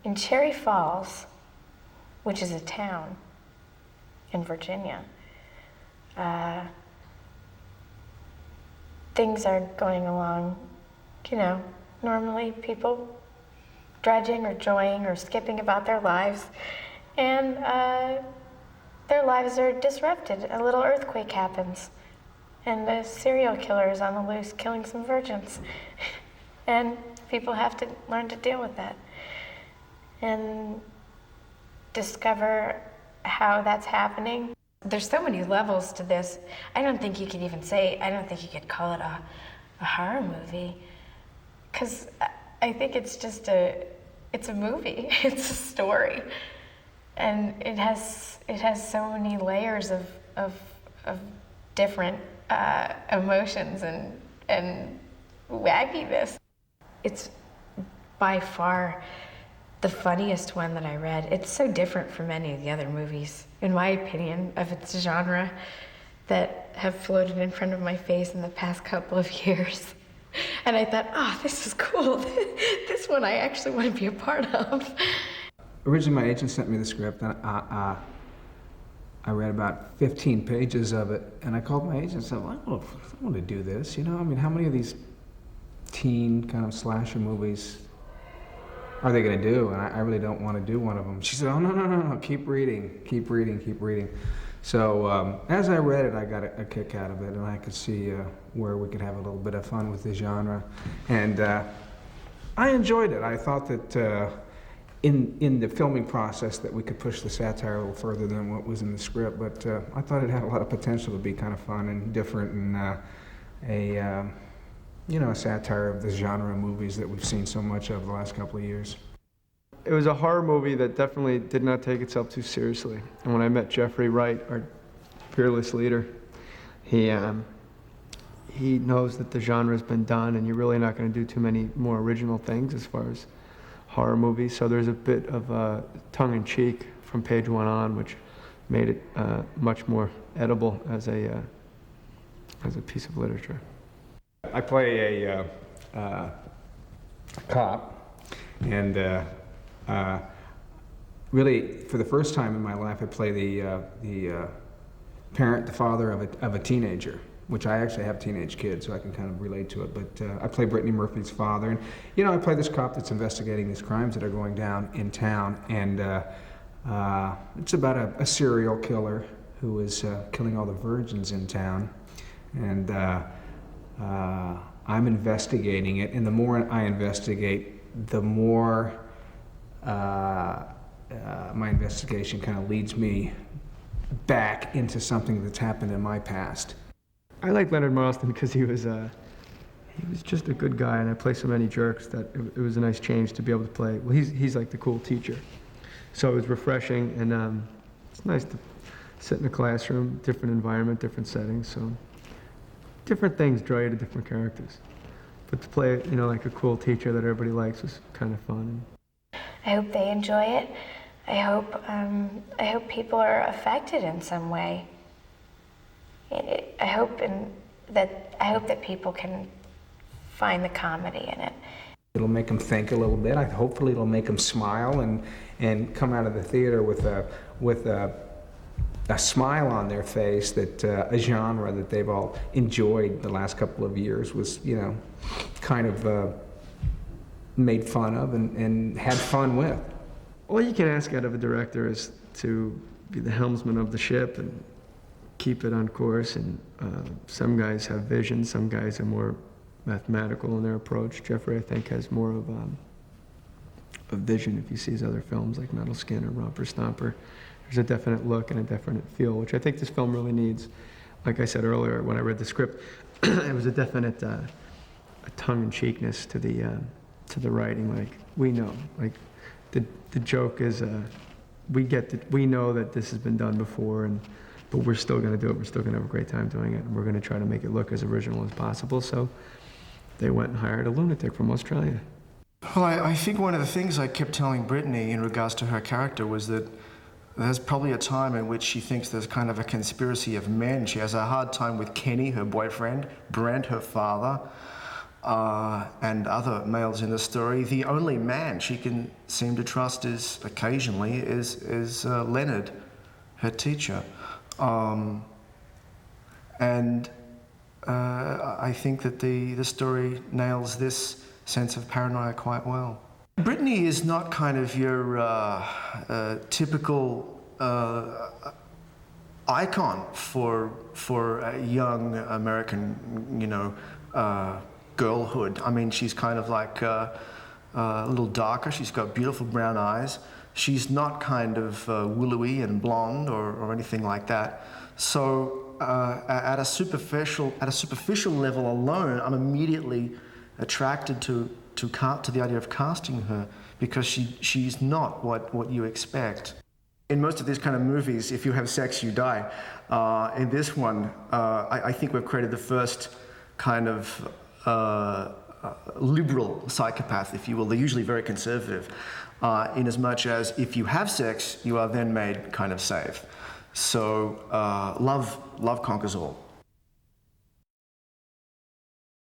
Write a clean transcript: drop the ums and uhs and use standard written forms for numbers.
In Cherry Falls, which is a town in Virginia, things are going along, you know, normally people drudging or joying or skipping about their lives, and their lives are disrupted. A little earthquake happens, and a serial killer is on the loose killing some virgins. And people have to learn to deal with that and discover how that's happening. There's so many levels to this. I don't think you could even say, I don't think you could call it a horror movie, because I think it's just it's a movie, it's a story. And it has so many layers of different emotions and wagginess. It's by far the funniest one that I read. It's so different from any of the other movies, in my opinion, of its genre that have floated in front of my face in the past couple of years. And I thought, oh, this is cool. This one I actually want to be a part of. Originally, my agent sent me the script, and I read about 15 pages of it, and I called my agent and said, well, I want to do this, you know? I mean, how many of these teen kind of slasher movies are they going to do? And I really don't want to do one of them. She said, oh, no, keep reading, keep reading, keep reading. So as I read it, I got a kick out of it, and I could see where we could have a little bit of fun with the genre. And I enjoyed it. I thought that in the filming process that we could push the satire a little further than what was in the script, but I thought it had a lot of potential to be kind of fun and different, and a satire of the genre of movies that we've seen so much of the last couple of years. It was a horror movie that definitely did not take itself too seriously. And when I met Jeffrey Wright, our fearless leader, he knows that the genre's been done and you're really not going to do too many more original things as far as horror movies. So there's a bit of tongue-in-cheek from page one on, which made it much more edible as a piece of literature. I play a cop, and really, for the first time in my life, I play the parent, the father of a teenager, which I actually have teenage kids, so I can kind of relate to it. But I play Brittany Murphy's father, and I play this cop that's investigating these crimes that are going down in town, and it's about a serial killer who is killing all the virgins in town, and I'm investigating it, and the more I investigate, the more my investigation kind of leads me back into something that's happened in my past. I like Leonard Marston because he was just a good guy, and I play so many jerks that it was a nice change to be able to play. Well, he's like the cool teacher, so it was refreshing, and it's nice to sit in a classroom, different environment, different settings. So different things draw you to different characters, but to play like a cool teacher that everybody likes was kind of fun. I hope they enjoy it. I hope people are affected in some way. I hope that people can find the comedy in it. It'll make them think a little bit. Hopefully, it'll make them smile and come out of the theater with a smile on their face that a genre that they've all enjoyed the last couple of years was, kind of made fun of and had fun with. All you can ask out of a director is to be the helmsman of the ship and keep it on course. And some guys have vision, some guys are more mathematical in their approach. Jeffrey, I think, has more of a vision. If you see his other films like Metal Skin or Romper Stomper, there's a definite look and a definite feel, which I think this film really needs. Like I said earlier, when I read the script, it was a definite a tongue-in-cheekness to the writing. Like, we know, like the joke is we know that this has been done before, but we're still going to do it. We're still going to have a great time doing it, and we're going to try to make it look as original as possible. So they went and hired a lunatic from Australia. Well, I think one of the things I kept telling Brittany in regards to her character was that there's probably a time in which she thinks there's kind of a conspiracy of men. She has a hard time with Kenny, her boyfriend, Brent, her father. and other males in the story. The only man she can seem to trust occasionally is Leonard, her teacher. I think that the story nails this sense of paranoia quite well. Brittany is not kind of your typical icon for a young American, girlhood. I mean, she's kind of like a little darker. She's got beautiful brown eyes. She's not kind of willowy and blonde or anything like that. So at a superficial level alone, I'm immediately attracted to the idea of casting her, because she's not what you expect. In most of these kind of movies, if you have sex, you die. In this one, I think we've created the first kind of liberal psychopath, if you will. They're usually very conservative, in as much as if you have sex, you are then made kind of safe. So love conquers all.